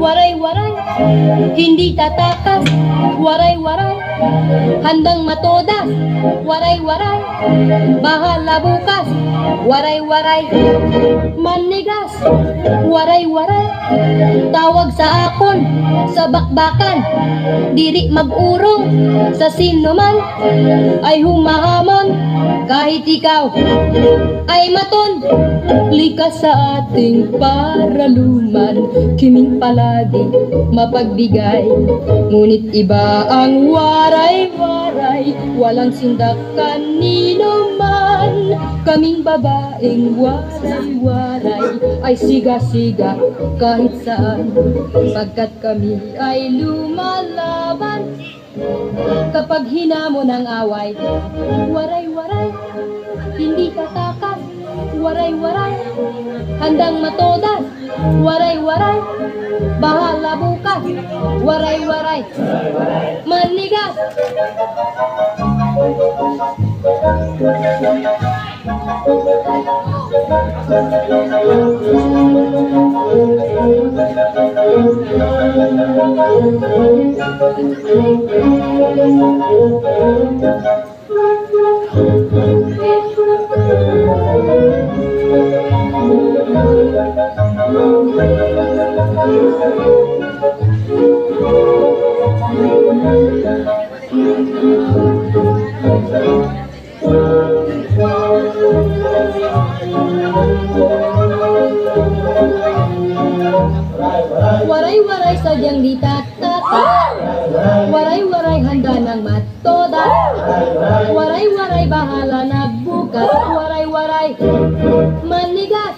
Waray-waray, hindi tatakas. Waray-waray, handang matodas. Waray-waray, bahala bukas. Waray-waray, manigas. Waray-waray, tawag sa akon, sa bakbakan. Diri mag-urong, sa sino man ay humahamon. Kahit ikaw ay maton, likas sa ating paraluman. Kiming palagi mapagbigay, ngunit iba ang waray-waray. Walang sindak kanino man. Kaming babaeng waray-waray ay siga-siga kahit saan, pagkat kami ay lumalaban. Kapag hinamon ang away, waray-waray, hindi tatakas. Waray-waray, handang matodas. Waray-waray, bahala bukas. Waray-waray, manigas. Waray-waray sadyang di tatakas. Waray-waray handa ng matoda. Waray-waray bahala na bukas. Waray-waray manigas.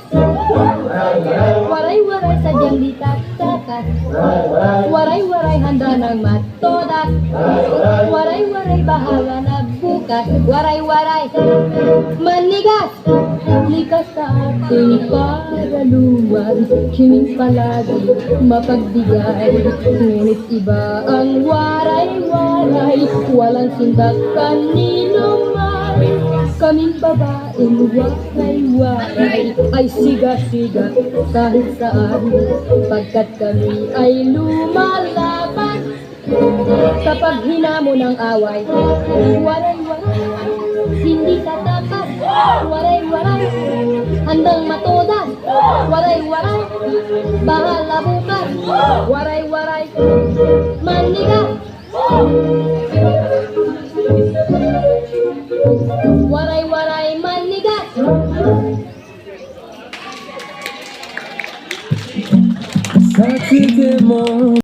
Waray-waray sadyang di tatakas. Waray-waray handa ng matoda. Waray-waray bahala na bukas. Waray-waray manigas. Likas sa ating paraluman, kiming palagi mapagbigay, ngunit iba ang waray-waray. Walang sindak kanino man. Kaming babaeng waray-waray ay siga-siga kahit saan, pagkat kami ay lumalaban. Kapag hinamon ang away, waray-waray, hindi tatakas. Waray-waray, handang matodas. Waray-waray, bahala bukas. Waray-waray, manigas. Waray-waray, manigas. Sa tigil mo